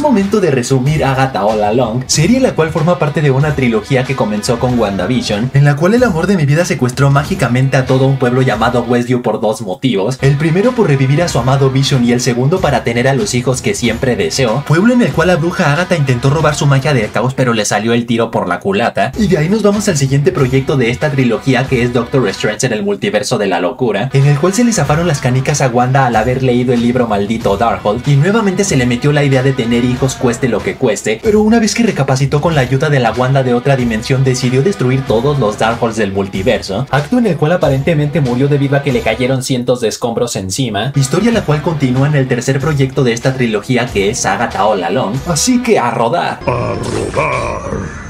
momento de resumir Agatha All Along, serie la cual forma parte de una trilogía que comenzó con WandaVision, en la cual el amor de mi vida secuestró mágicamente a todo un pueblo llamado Westview por dos motivos. El primero por revivir a su amado Vision y el segundo para tener a los hijos que siempre deseó. Pueblo en el cual la bruja Agatha intentó robar su magia del caos pero le salió el tiro por la culata. Y de ahí nos vamos al siguiente proyecto de esta trilogía, que es Doctor Strange en el multiverso de la locura, en el cual se le zafaron las canicas a Wanda al haber leído el libro maldito Darkhold y nuevamente se le metió la idea de tener hijos cueste lo que cueste, pero una vez que recapacitó con la ayuda de la Wanda de otra dimensión decidió destruir todos los Darkholds del multiverso, acto en el cual aparentemente murió debido a que le cayeron cientos de escombros encima, historia la cual continúa en el tercer proyecto de esta trilogía, que es Agatha All Along, así que a rodar. ¡A rodar!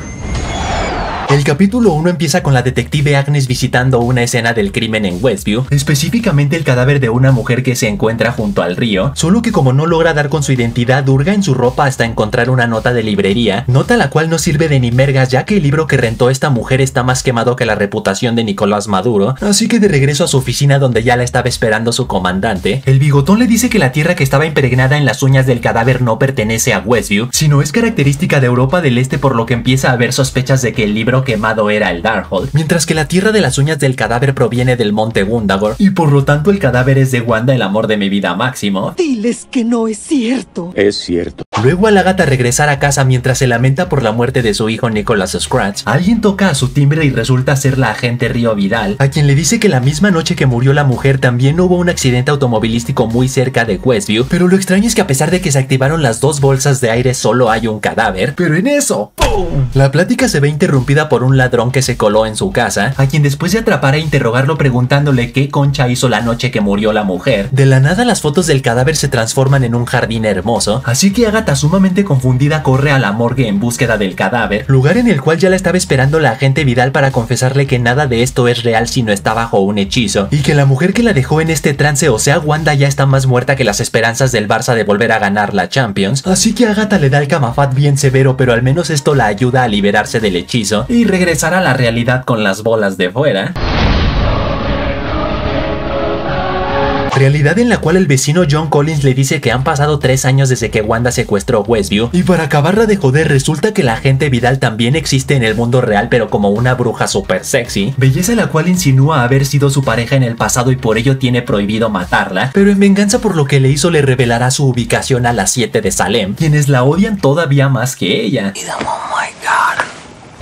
El capítulo 1 empieza con la detective Agnes visitando una escena del crimen en Westview, específicamente el cadáver de una mujer que se encuentra junto al río, solo que como no logra dar con su identidad, hurga en su ropa hasta encontrar una nota de librería, nota la cual no sirve de ni mergas ya que el libro que rentó esta mujer está más quemado que la reputación de Nicolás Maduro, así que de regreso a su oficina donde ya la estaba esperando su comandante, el bigotón le dice que la tierra que estaba impregnada en las uñas del cadáver no pertenece a Westview, sino es característica de Europa del Este, por lo que empieza a haber sospechas de que el libro quemado era el Darkhold, mientras que la tierra de las uñas del cadáver proviene del monte Gundagor, y por lo tanto el cadáver es de Wanda, el amor de mi vida máximo. Diles que no es cierto. Es cierto. Luego al Agatha regresar a casa mientras se lamenta por la muerte de su hijo Nicholas Scratch, alguien toca a su timbre y resulta ser la agente Río Vidal, a quien le dice que la misma noche que murió la mujer también hubo un accidente automovilístico muy cerca de Westview, pero lo extraño es que a pesar de que se activaron las dos bolsas de aire solo hay un cadáver, pero en eso ¡pum! La plática se ve interrumpida por un ladrón que se coló en su casa, a quien después de atrapar e interrogarlo preguntándole qué concha hizo la noche que murió la mujer, de la nada las fotos del cadáver se transforman en un jardín hermoso, así que Agatha sumamente confundida corre a la morgue en búsqueda del cadáver, lugar en el cual ya la estaba esperando la agente Vidal para confesarle que nada de esto es real sino está bajo un hechizo, y que la mujer que la dejó en este trance, o sea Wanda, ya está más muerta que las esperanzas del Barça de volver a ganar la Champions, así que Agatha le da el camafat bien severo, pero al menos esto la ayuda a liberarse del hechizo y regresar a la realidad con las bolas de fuera. Realidad en la cual el vecino John Collins le dice que han pasado 3 años desde que Wanda secuestró Westview, y para acabarla de joder resulta que la agente Vidal también existe en el mundo real pero como una bruja super sexy, belleza la cual insinúa haber sido su pareja en el pasado y por ello tiene prohibido matarla, pero en venganza por lo que le hizo le revelará su ubicación a las 7 de Salem, quienes la odian todavía más que ella.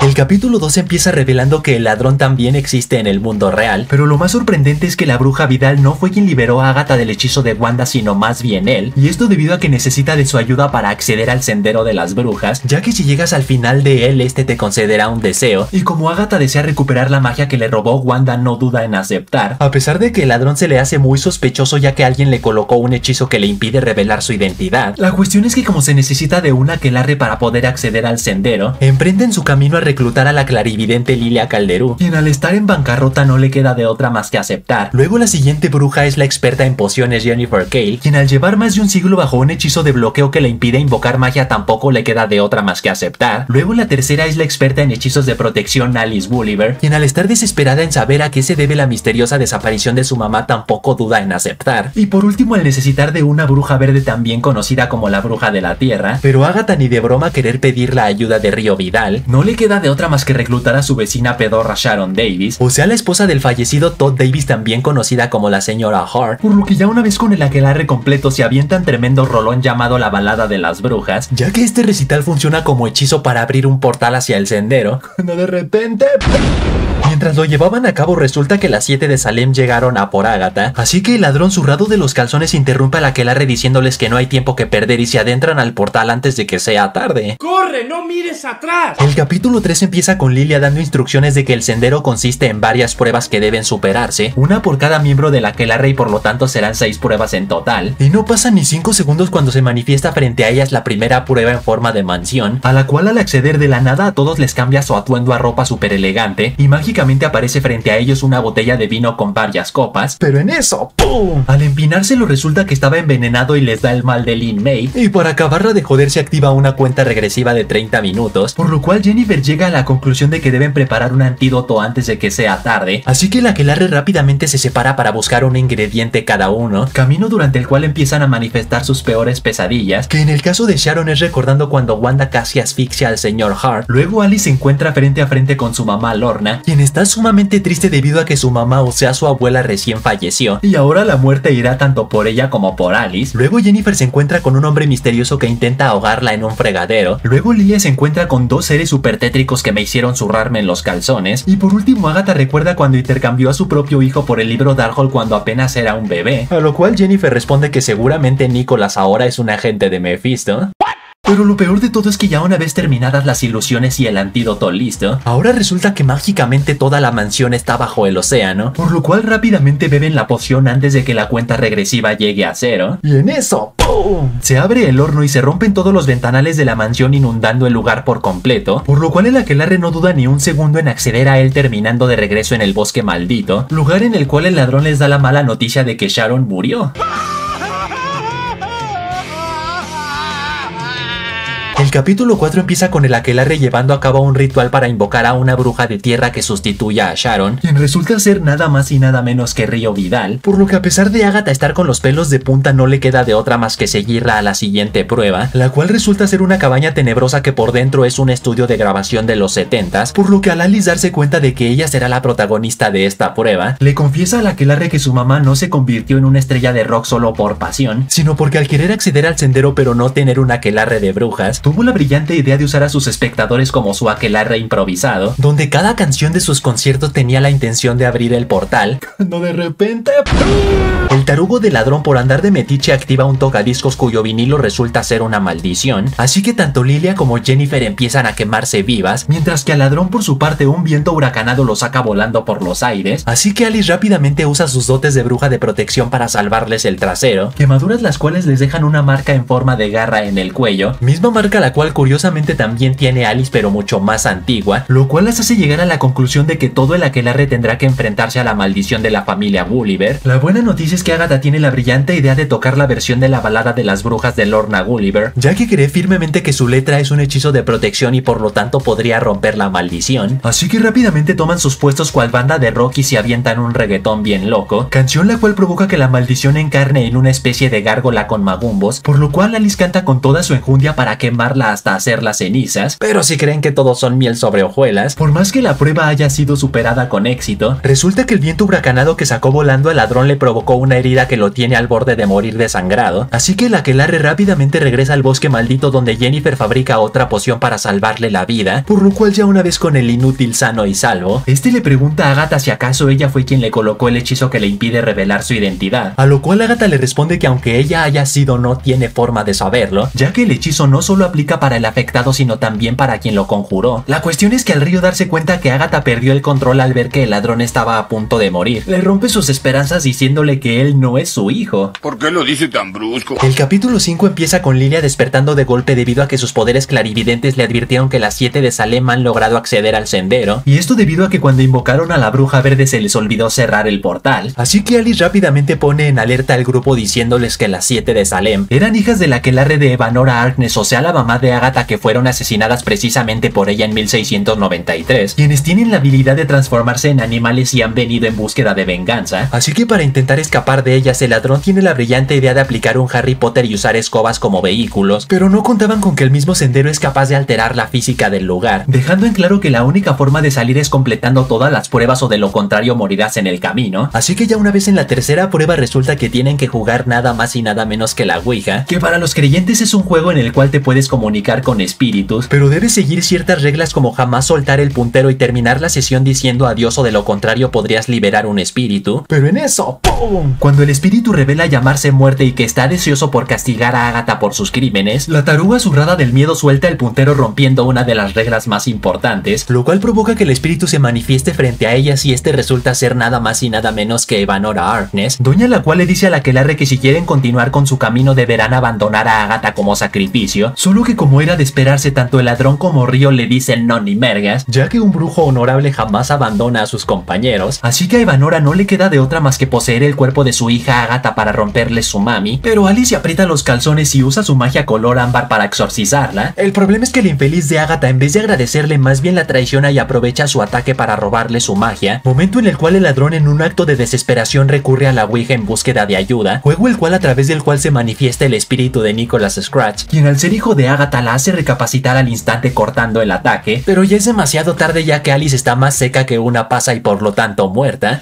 El capítulo 2 empieza revelando que el ladrón también existe en el mundo real, pero lo más sorprendente es que la bruja Vidal no fue quien liberó a Agatha del hechizo de Wanda, sino más bien él, y esto debido a que necesita de su ayuda para acceder al sendero de las brujas, ya que si llegas al final de él, este te concederá un deseo, y como Agatha desea recuperar la magia que le robó, Wanda no duda en aceptar, a pesar de que el ladrón se le hace muy sospechoso ya que alguien le colocó un hechizo que le impide revelar su identidad. La cuestión es que como se necesita de una aquelarre para poder acceder al sendero, emprenden su camino a reclutar a la clarividente Lilia Calderú, quien al estar en bancarrota no le queda de otra más que aceptar. Luego la siguiente bruja es la experta en pociones Jennifer Cale, quien al llevar más de un siglo bajo un hechizo de bloqueo que le impide invocar magia tampoco le queda de otra más que aceptar. Luego la tercera es la experta en hechizos de protección Alice Gulliver, quien al estar desesperada en saber a qué se debe la misteriosa desaparición de su mamá tampoco duda en aceptar. Y por último al necesitar de una bruja verde también conocida como la bruja de la tierra, pero Agatha ni de broma querer pedir la ayuda de Río Vidal, no le queda de otra más que reclutar a su vecina pedorra Sharon Davis, o sea la esposa del fallecido Todd Davis, también conocida como la señora Hart, por lo que ya una vez con el aquelarre completo se avientan tremendo rolón llamado la balada de las brujas, ya que este recital funciona como hechizo para abrir un portal hacia el sendero, cuando de repente... Mientras lo llevaban a cabo resulta que las 7 de Salem llegaron a por Agatha, así que el ladrón zurrado de los calzones interrumpe al aquelarre diciéndoles que no hay tiempo que perder y se adentran al portal antes de que sea tarde. ¡Corre, no mires atrás! El capítulo 3 empieza con Lilia dando instrucciones de que el sendero consiste en varias pruebas que deben superarse, una por cada miembro del aquelarre y por lo tanto serán 6 pruebas en total, y no pasan ni 5 segundos cuando se manifiesta frente a ellas la primera prueba en forma de mansión, a la cual al acceder de la nada a todos les cambia su atuendo a ropa super elegante y mágicamente mágicamente aparece frente a ellos una botella de vino con varias copas, pero en eso, ¡pum! Al empinárselo resulta que estaba envenenado y les da el mal de Lin May, y para acabarla de joder se activa una cuenta regresiva de 30 minutos, por lo cual Jennifer llega a la conclusión de que deben preparar un antídoto antes de que sea tarde, así que la aquelarre rápidamente se separa para buscar un ingrediente cada uno, camino durante el cual empiezan a manifestar sus peores pesadillas, que en el caso de Sharon es recordando cuando Wanda casi asfixia al señor Hart. Luego Alice se encuentra frente a frente con su mamá Lorna, quien está sumamente triste debido a que su mamá, o sea su abuela, recién falleció, y ahora la muerte irá tanto por ella como por Alice. Luego Jennifer se encuentra con un hombre misterioso que intenta ahogarla en un fregadero. Luego Lilia se encuentra con dos seres super tétricos que me hicieron zurrarme en los calzones. Y por último Agatha recuerda cuando intercambió a su propio hijo por el libro Darkhold cuando apenas era un bebé, a lo cual Jennifer responde que seguramente Nicholas ahora es un agente de Mephisto. Pero lo peor de todo es que ya una vez terminadas las ilusiones y el antídoto listo, ahora resulta que mágicamente toda la mansión está bajo el océano, por lo cual rápidamente beben la poción antes de que la cuenta regresiva llegue a 0. Y en eso, ¡pum!, se abre el horno y se rompen todos los ventanales de la mansión inundando el lugar por completo, por lo cual el aquelarre no duda ni un segundo en acceder a él terminando de regreso en el bosque maldito, lugar en el cual el ladrón les da la mala noticia de que Sharon murió. El capítulo 4 empieza con el aquelarre llevando a cabo un ritual para invocar a una bruja de tierra que sustituya a Sharon, quien resulta ser nada más y nada menos que Río Vidal, por lo que a pesar de Agatha estar con los pelos de punta no le queda de otra más que seguirla a la siguiente prueba, la cual resulta ser una cabaña tenebrosa que por dentro es un estudio de grabación de los 70s, por lo que al Alice darse cuenta de que ella será la protagonista de esta prueba, le confiesa al aquelarre que su mamá no se convirtió en una estrella de rock solo por pasión, sino porque al querer acceder al sendero pero no tener un aquelarre de brujas, tuvo la brillante idea de usar a sus espectadores como su aquelarre improvisado, donde cada canción de sus conciertos tenía la intención de abrir el portal, cuando de repente el tarugo del ladrón por andar de metiche activa un tocadiscos cuyo vinilo resulta ser una maldición, así que tanto Lilia como Jennifer empiezan a quemarse vivas, mientras que al ladrón por su parte un viento huracanado lo saca volando por los aires, así que Alice rápidamente usa sus dotes de bruja de protección para salvarles el trasero, quemaduras las cuales les dejan una marca en forma de garra en el cuello, misma marca la cual curiosamente también tiene Alice pero mucho más antigua, lo cual las hace llegar a la conclusión de que todo el aquelarre tendrá que enfrentarse a la maldición de la familia Gulliver. La buena noticia es que Agatha tiene la brillante idea de tocar la versión de la balada de las brujas de Lorna Gulliver, ya que cree firmemente que su letra es un hechizo de protección y por lo tanto podría romper la maldición, así que rápidamente toman sus puestos cual banda de rock y se avientan un reggaetón bien loco, canción la cual provoca que la maldición encarne en una especie de gárgola con magumbos, por lo cual Alice canta con toda su enjundia para quemarla hasta hacer las cenizas, pero si creen que todos son miel sobre hojuelas, por más que la prueba haya sido superada con éxito, resulta que el viento huracanado que sacó volando al ladrón le provocó una herida que lo tiene al borde de morir desangrado, así que el aquelarre rápidamente regresa al bosque maldito donde Jennifer fabrica otra poción para salvarle la vida, por lo cual ya una vez con el inútil sano y salvo, este le pregunta a Agatha si acaso ella fue quien le colocó el hechizo que le impide revelar su identidad, a lo cual Agatha le responde que aunque ella haya sido no tiene forma de saberlo, ya que el hechizo no solo aplica para el afectado sino también para quien lo conjuró. La cuestión es que al Río darse cuenta que Agatha perdió el control al ver que el ladrón estaba a punto de morir, le rompe sus esperanzas diciéndole que él no es su hijo. ¿Por qué lo dice tan brusco? El capítulo 5 empieza con Lilia despertando de golpe debido a que sus poderes clarividentes le advirtieron que las 7 de Salem han logrado acceder al sendero, y esto debido a que cuando invocaron a la bruja verde se les olvidó cerrar el portal, así que Alice rápidamente pone en alerta al grupo diciéndoles que las 7 de Salem eran hijas del aquelarre de Evanora Harkness, o sea la mamá de Agatha, que fueron asesinadas precisamente por ella en 1693, quienes tienen la habilidad de transformarse en animales y han venido en búsqueda de venganza, así que para intentar escapar de ellas el ladrón tiene la brillante idea de aplicar un Harry Potter y usar escobas como vehículos, pero no contaban con que el mismo sendero es capaz de alterar la física del lugar, dejando en claro que la única forma de salir es completando todas las pruebas o de lo contrario morirás en el camino, así que ya una vez en la tercera prueba resulta que tienen que jugar nada más y nada menos que la Ouija, que para los creyentes es un juego en el cual te puedes comunicar con espíritus, pero debes seguir ciertas reglas como jamás soltar el puntero y terminar la sesión diciendo adiós o de lo contrario podrías liberar un espíritu, pero en eso, ¡pum!, cuando el espíritu revela llamarse muerte y que está deseoso por castigar a Agatha por sus crímenes, la taruga zurrada del miedo suelta el puntero rompiendo una de las reglas más importantes, lo cual provoca que el espíritu se manifieste frente a ellas y este resulta ser nada más y nada menos que Evanora Harkness, doña la cual le dice al aquelarre que si quieren continuar con su camino deberán abandonar a Agatha como sacrificio, solo que que como era de esperarse, tanto el ladrón como Río le dicen no ni mergas, ya que un brujo honorable jamás abandona a sus compañeros, así que a Ivanora no le queda de otra más que poseer el cuerpo de su hija Agatha para romperle su mami, pero Alice aprieta los calzones y usa su magia color ámbar para exorcizarla. El problema es que el infeliz de Agatha, en vez de agradecerle, más bien la traiciona y aprovecha su ataque para robarle su magia, momento en el cual el ladrón en un acto de desesperación recurre a la Ouija en búsqueda de ayuda, juego a través del cual se manifiesta el espíritu de Nicholas Scratch, quien al ser hijo de Agatha la hace recapacitar al instante cortando el ataque, pero ya es demasiado tarde ya que Alice está más seca que una pasa y por lo tanto muerta.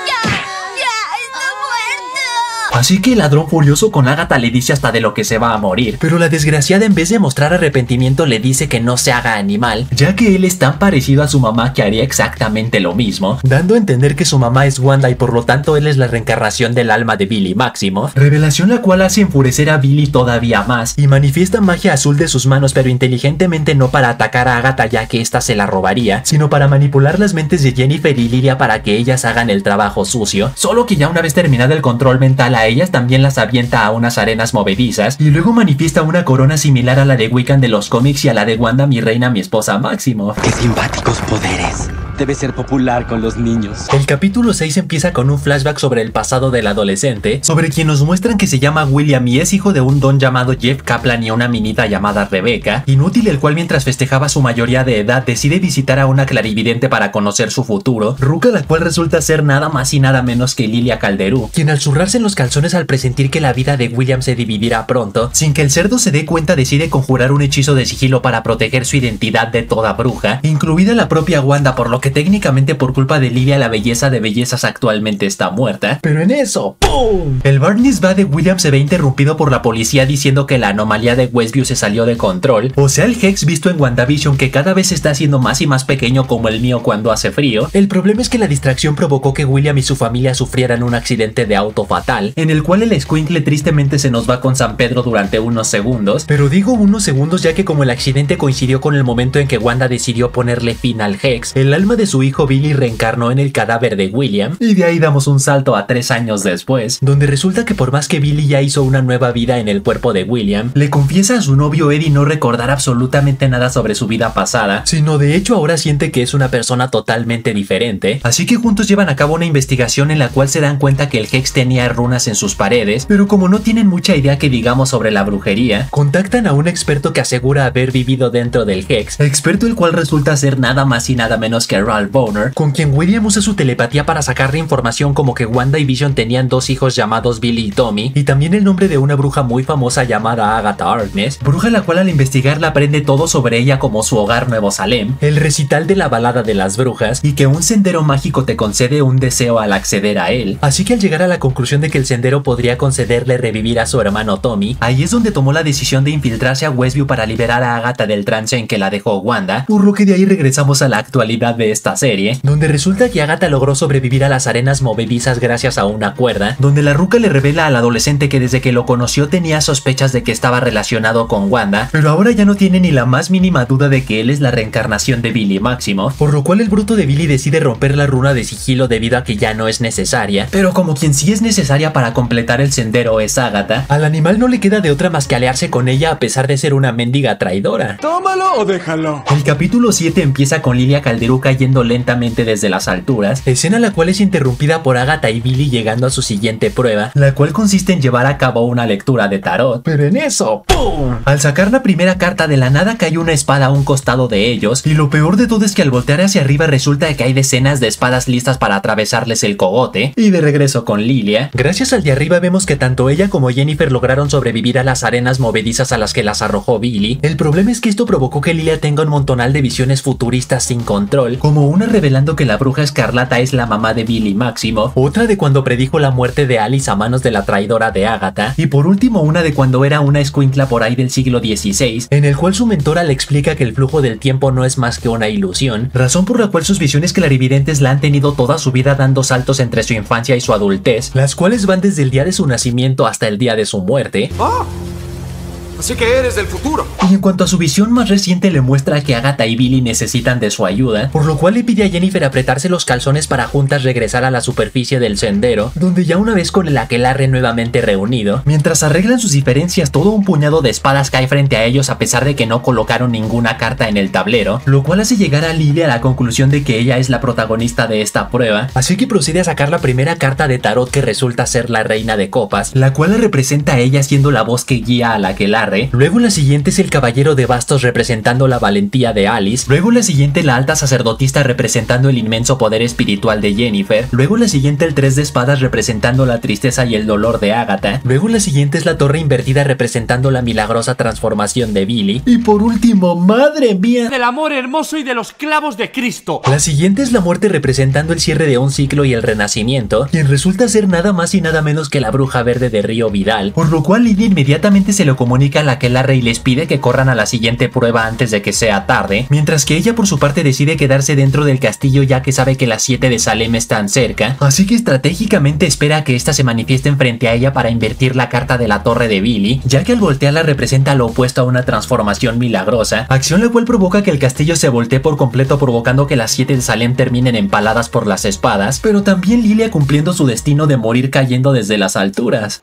Así que el ladrón furioso con Agatha le dice hasta de lo que se va a morir, pero la desgraciada en vez de mostrar arrepentimiento le dice que no se haga animal, ya que él es tan parecido a su mamá que haría exactamente lo mismo, dando a entender que su mamá es Wanda y por lo tanto él es la reencarnación del alma de Billy Maximoff, revelación la cual hace enfurecer a Billy todavía más y manifiesta magia azul de sus manos, pero inteligentemente no para atacar a Agatha ya que ésta se la robaría, sino para manipular las mentes de Jennifer y Lydia para que ellas hagan el trabajo sucio, solo que ya una vez terminado el control mental a ellas también las avienta a unas arenas movedizas y luego manifiesta una corona similar a la de Wiccan de los cómics y a la de Wanda, mi reina, mi esposa Maximoff. ¡Qué simpáticos poderes! Debe ser popular con los niños. El capítulo 6 empieza con un flashback sobre el pasado del adolescente, sobre quien nos muestran que se llama William y es hijo de un don llamado Jeff Kaplan y una minita llamada Rebecca, inútil el cual mientras festejaba su mayoría de edad decide visitar a una clarividente para conocer su futuro, ruca la cual resulta ser nada más y nada menos que Lilia Calderú, quien al zurrarse en los calzones al presentir que la vida de William se dividirá pronto, sin que el cerdo se dé cuenta decide conjurar un hechizo de sigilo para proteger su identidad de toda bruja, incluida la propia Wanda, por lo que técnicamente por culpa de Lilia la belleza de bellezas actualmente está muerta. Pero en eso, ¡pum! El bar mitzvah de William se ve interrumpido por la policía diciendo que la anomalía de Westview se salió de control, o sea el Hex visto en WandaVision que cada vez se está haciendo más y más pequeño como el mío cuando hace frío. El problema es que la distracción provocó que William y su familia sufrieran un accidente de auto fatal, en el cual el escuincle tristemente se nos va con San Pedro durante unos segundos, pero digo unos segundos ya que como el accidente coincidió con el momento en que Wanda decidió ponerle fin al Hex, el alma de su hijo Billy reencarnó en el cadáver de William, y de ahí damos un salto a 3 años después, donde resulta que por más que Billy ya hizo una nueva vida en el cuerpo de William, le confiesa a su novio Eddie no recordar absolutamente nada sobre su vida pasada, sino de hecho ahora siente que es una persona totalmente diferente, así que juntos llevan a cabo una investigación en la cual se dan cuenta que el Hex tenía runas en sus paredes, pero como no tienen mucha idea que digamos sobre la brujería, contactan a un experto que asegura haber vivido dentro del Hex, experto el cual resulta ser nada más y nada menos que Ralph Boner, con quien William usa su telepatía para sacarle información como que Wanda y Vision tenían 2 hijos llamados Billy y Tommy, y también el nombre de una bruja muy famosa llamada Agatha Harkness, bruja la cual al investigarla aprende todo sobre ella como su hogar Nuevo Salem, el recital de la balada de las brujas, y que un sendero mágico te concede un deseo al acceder a él, así que al llegar a la conclusión de que el sendero podría concederle revivir a su hermano Tommy, ahí es donde tomó la decisión de infiltrarse a Westview para liberar a Agatha del trance en que la dejó Wanda, por lo que de ahí regresamos a la actualidad de esta serie, donde resulta que Agatha logró sobrevivir a las arenas movedizas gracias a una cuerda, donde la ruca le revela al adolescente que desde que lo conoció tenía sospechas de que estaba relacionado con Wanda, pero ahora ya no tiene ni la más mínima duda de que él es la reencarnación de Billy Maximoff, por lo cual el bruto de Billy decide romper la runa de sigilo debido a que ya no es necesaria, pero como quien sí es necesaria para completar el sendero es Agatha, al animal no le queda de otra más que aliarse con ella a pesar de ser una mendiga traidora. Tómalo o déjalo. El capítulo 7 empieza con Lilia Calderú cayendo lentamente desde las alturas, escena la cual es interrumpida por Agatha y Billy llegando a su siguiente prueba, la cual consiste en llevar a cabo una lectura de tarot, pero en eso, ¡pum! Al sacar la primera carta de la nada cae una espada a un costado de ellos, y lo peor de todo es que al voltear hacia arriba resulta que hay decenas de espadas listas para atravesarles el cogote, y de regreso con Lilia, gracias al de arriba vemos que tanto ella como Jennifer lograron sobrevivir a las arenas movedizas a las que las arrojó Billy. El problema es que esto provocó que Lilia tenga un montonal de visiones futuristas sin control, como una revelando que la bruja escarlata es la mamá de Billy Maximoff, otra de cuando predijo la muerte de Alice a manos de la traidora de Agatha, y por último una de cuando era una escuincla por ahí del siglo XVI, en el cual su mentora le explica que el flujo del tiempo no es más que una ilusión, razón por la cual sus visiones clarividentes la han tenido toda su vida dando saltos entre su infancia y su adultez, las cuales van desde el día de su nacimiento hasta el día de su muerte. Así que eres del futuro. Y en cuanto a su visión más reciente le muestra que Agatha y Billy necesitan de su ayuda, por lo cual le pide a Jennifer apretarse los calzones para juntas regresar a la superficie del sendero, donde ya una vez con el aquelarre nuevamente reunido, mientras arreglan sus diferencias, todo un puñado de espadas cae frente a ellos a pesar de que no colocaron ninguna carta en el tablero, lo cual hace llegar a Lily a la conclusión de que ella es la protagonista de esta prueba, así que procede a sacar la primera carta de tarot que resulta ser la reina de copas, la cual la representa a ella siendo la voz que guía al aquelarre. Luego la siguiente es el caballero de bastos representando la valentía de Alice, luego la siguiente la alta sacerdotisa representando el inmenso poder espiritual de Jennifer, luego la siguiente el 3 de espadas representando la tristeza y el dolor de Agatha, luego la siguiente es la torre invertida representando la milagrosa transformación de Billy, y por último, madre mía, Del amor hermoso y de los clavos de Cristo. la siguiente es la muerte representando el cierre de un ciclo y el renacimiento, quien resulta ser nada más y nada menos que la bruja verde de Río Vidal, por lo cual Lily inmediatamente se lo comunica a la aquelarre y les pide que corran a la siguiente prueba antes de que sea tarde, mientras que ella por su parte decide quedarse dentro del castillo ya que sabe que las 7 de Salem están cerca, así que estratégicamente espera a que ésta se manifiesten frente a ella para invertir la carta de la torre de Billy, ya que al voltearla representa lo opuesto a una transformación milagrosa, acción la cual provoca que el castillo se voltee por completo provocando que las 7 de Salem terminen empaladas por las espadas, pero también Lilia cumpliendo su destino de morir cayendo desde las alturas.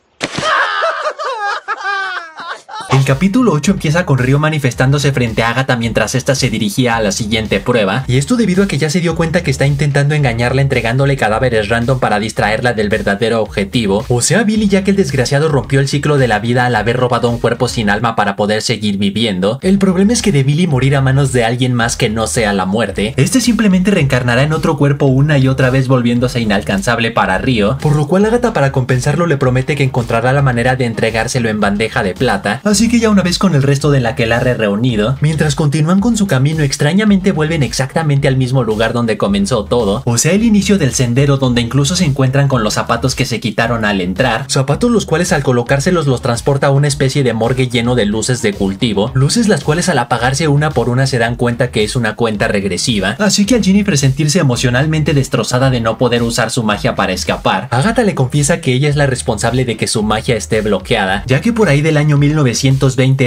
El capítulo 8 empieza con Río manifestándose frente a Agatha mientras ésta se dirigía a la siguiente prueba, y esto debido a que ya se dio cuenta que está intentando engañarla entregándole cadáveres random para distraerla del verdadero objetivo, o sea Billy, ya que el desgraciado rompió el ciclo de la vida al haber robado un cuerpo sin alma para poder seguir viviendo. El problema es que de Billy morir a manos de alguien más que no sea la muerte, este simplemente reencarnará en otro cuerpo una y otra vez volviéndose inalcanzable para Río, por lo cual Agatha para compensarlo le promete que encontrará la manera de entregárselo en bandeja de plata, así que ya una vez con el resto del aquelarre reunido, mientras continúan con su camino extrañamente vuelven exactamente al mismo lugar donde comenzó todo, o sea el inicio del sendero donde incluso se encuentran con los zapatos que se quitaron al entrar, zapatos los cuales al colocárselos los transporta a una especie de morgue lleno de luces de cultivo, luces las cuales al apagarse una por una se dan cuenta que es una cuenta regresiva, así que al Jennifer sentirse emocionalmente destrozada de no poder usar su magia para escapar, Agatha le confiesa que ella es la responsable de que su magia esté bloqueada, ya que por ahí del año 1920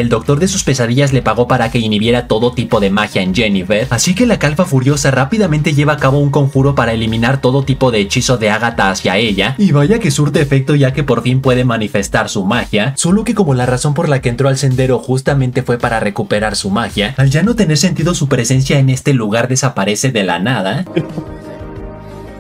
el doctor de sus pesadillas le pagó para que inhibiera todo tipo de magia en Jennifer, así que la calfa furiosa rápidamente lleva a cabo un conjuro para eliminar todo tipo de hechizo de Agatha hacia ella, y vaya que surte efecto ya que por fin puede manifestar su magia, solo que como la razón por la que entró al sendero justamente fue para recuperar su magia, al ya no tener sentido su presencia en este lugar desaparece de la nada.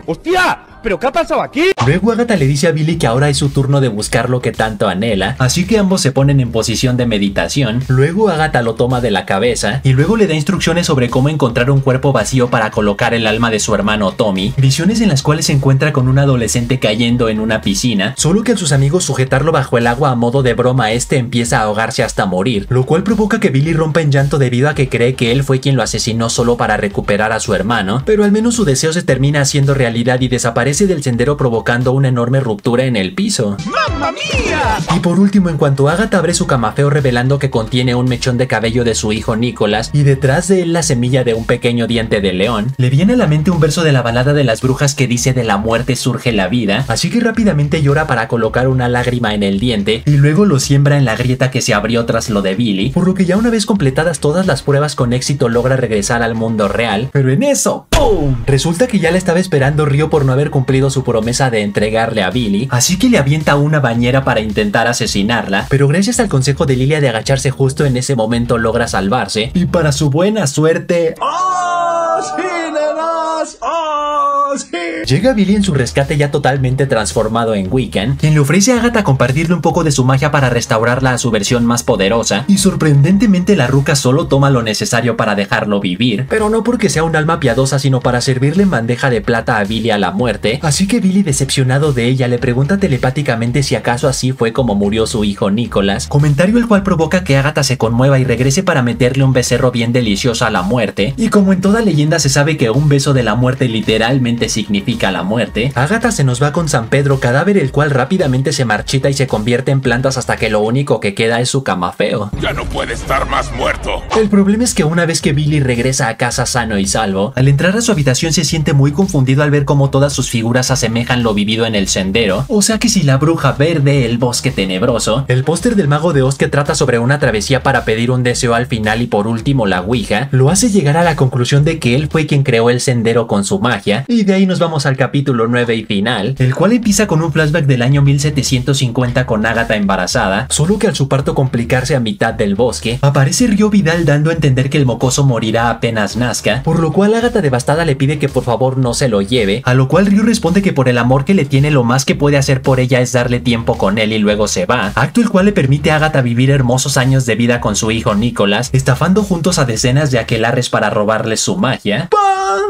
¡Hostia! ¿Pero qué ha pasado aquí? Luego Agatha le dice a Billy que ahora es su turno de buscar lo que tanto anhela, así que ambos se ponen en posición de meditación. Luego Agatha lo toma de la cabeza y luego le da instrucciones sobre cómo encontrar un cuerpo vacío para colocar el alma de su hermano Tommy, visiones en las cuales se encuentra con un adolescente cayendo en una piscina, solo que al sus amigos sujetarlo bajo el agua a modo de broma este empieza a ahogarse hasta morir, lo cual provoca que Billy rompa en llanto debido a que cree que él fue quien lo asesinó solo para recuperar a su hermano, pero al menos su deseo se termina haciendo realidad y desaparece del sendero provocando una enorme ruptura en el piso. ¡Mamma mía! Y por último, en cuanto Agatha abre su camafeo revelando que contiene un mechón de cabello de su hijo Nicholas y detrás de él la semilla de un pequeño diente de león, le viene a la mente un verso de la balada de las brujas que dice: de la muerte surge la vida, así que rápidamente llora para colocar una lágrima en el diente y luego lo siembra en la grieta que se abrió tras lo de Billy, por lo que ya una vez completadas todas las pruebas con éxito logra regresar al mundo real, pero en eso ¡pum! Resulta que ya le estaba esperando Río por no haber cumplido su promesa de entregarle a Billy, así que le avienta una bañera para intentar asesinarla, pero gracias al consejo de Lilia de agacharse justo en ese momento logra salvarse, y para su buena suerte ¡Oh, sí, nenas! ¡Oh, sí! llega Billy en su rescate ya totalmente transformado en Wiccan, quien le ofrece a Agatha compartirle un poco de su magia para restaurarla a su versión más poderosa, y sorprendentemente la ruca solo toma lo necesario para dejarlo vivir, pero no porque sea un alma piadosa sino para servirle en bandeja de plata a Billy a la muerte, así que Billy, decepcionado de ella, le pregunta telepáticamente si acaso así fue como murió su hijo Nicholas, comentario el cual provoca que Agatha se conmueva y regrese para meterle un becerro bien delicioso a la muerte, y como en toda leyenda se sabe que un beso de la muerte literalmente literalmente significa la muerte, Agatha se nos va con San Pedro Cadáver, el cual rápidamente se marchita y se convierte en plantas hasta que lo único que queda es su camafeo. Ya no puede estar más muerto. El problema es que una vez que Billy regresa a casa sano y salvo, al entrar a su habitación se siente muy confundido al ver cómo todas sus figuras asemejan lo vivido en el sendero. O sea que si la bruja verde, el bosque tenebroso, el póster del mago de Oz que trata sobre una travesía para pedir un deseo al final y por último la ouija, lo hace llegar a la conclusión de que él fue quien creó el sendero con su magia. Y de ahí nos vamos al capítulo 9 y final, el cual empieza con un flashback del año 1750 con Agatha embarazada, solo que al su parto complicarse a mitad del bosque, aparece Río Vidal dando a entender que el mocoso morirá apenas nazca, por lo cual Agatha devastada le pide que por favor no se lo lleve, a lo cual Río responde que por el amor que le tiene lo más que puede hacer por ella es darle tiempo con él y luego se va, acto el cual le permite a Agatha vivir hermosos años de vida con su hijo Nicholas, estafando juntos a decenas de aquelarres para robarles su magia.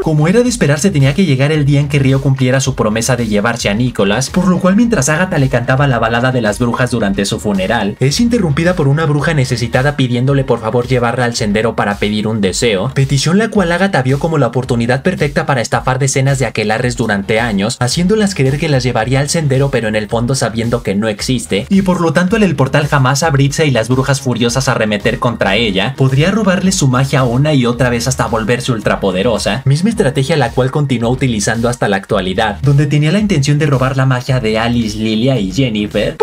Como era de esperarse, tenía que llegar el día en que Río cumpliera su promesa de llevarse a Nicholas, por lo cual mientras Agatha le cantaba la balada de las brujas durante su funeral, es interrumpida por una bruja necesitada pidiéndole por favor llevarla al sendero para pedir un deseo, petición la cual Agatha vio como la oportunidad perfecta para estafar decenas de aquelarres durante años, haciéndolas creer que las llevaría al sendero pero en el fondo sabiendo que no existe, y por lo tanto al el portal jamás abrirse y las brujas furiosas arremeter contra ella, podría robarle su magia una y otra vez hasta volverse ultrapoderosa, misma estrategia la cual continuó utilizando hasta la actualidad, donde tenía la intención de robar la magia de Alice, Lilia y Jennifer.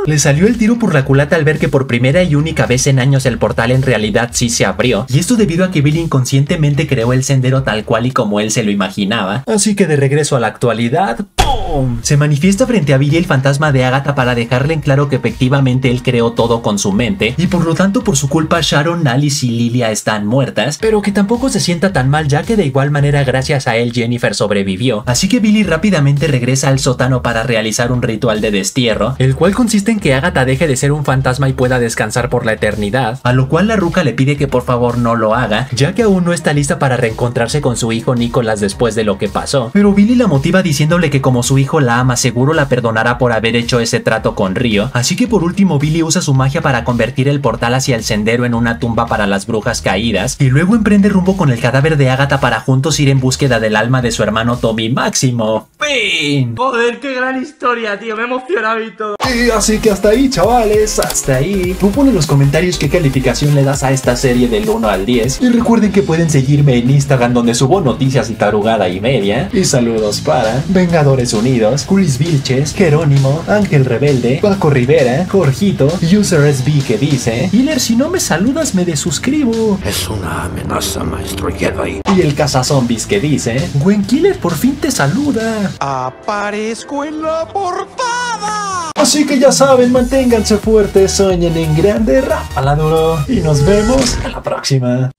Le salió el tiro por la culata al ver que por primera y única vez en años el portal en realidad sí se abrió, y esto debido a que Billy inconscientemente creó el sendero tal cual y como él se lo imaginaba. Así que de regreso a la actualidad, ¡pum! Se manifiesta frente a Billy el fantasma de Agatha para dejarle en claro que efectivamente él creó todo con su mente, y por lo tanto por su culpa Sharon, Alice y Lilia están muertas, pero que tampoco se sienta tan mal ya que de igual manera gracias a él Jennifer sobrevivió, así que Billy rápidamente regresa al sótano para realizar un ritual de destierro, el cual consiste en que Agatha deje de ser un fantasma y pueda descansar por la eternidad, a lo cual la ruca le pide que por favor no lo haga, ya que aún no está lista para reencontrarse con su hijo Nicholas después de lo que pasó, pero Billy la motiva diciéndole que como su hijo la ama seguro la perdonará por haber hecho ese trato con Río, así que por último Billy usa su magia para convertir el portal hacia el sendero en una tumba para las brujas caídas, y luego emprende rumbo con el cadáver de Agatha para juntos ir en búsqueda del alma de su hermano Tommy Máximo. ¡Fin! Joder, qué gran historia, tío, me he emocionado y todo. Y así que hasta ahí, chavales, hasta ahí. Tú pon en los comentarios qué calificación le das a esta serie del 1 al 10. Y recuerden que pueden seguirme en Instagram donde subo noticias y tarugada y media. Y saludos para Vengadores Unidos, Chris Vilches, Jerónimo, Ángel Rebelde, Paco Rivera, Jorgito, UserSB que dice: Killer, si no me saludas me desuscribo. Es una amenaza, maestro Jedi. Y el Cazazombies que dice: Buen Killer por fin te saluda. Aparezco en la portada. Así que ya saben, manténganse fuertes, sueñen en grande, rápala duro y nos vemos en la próxima.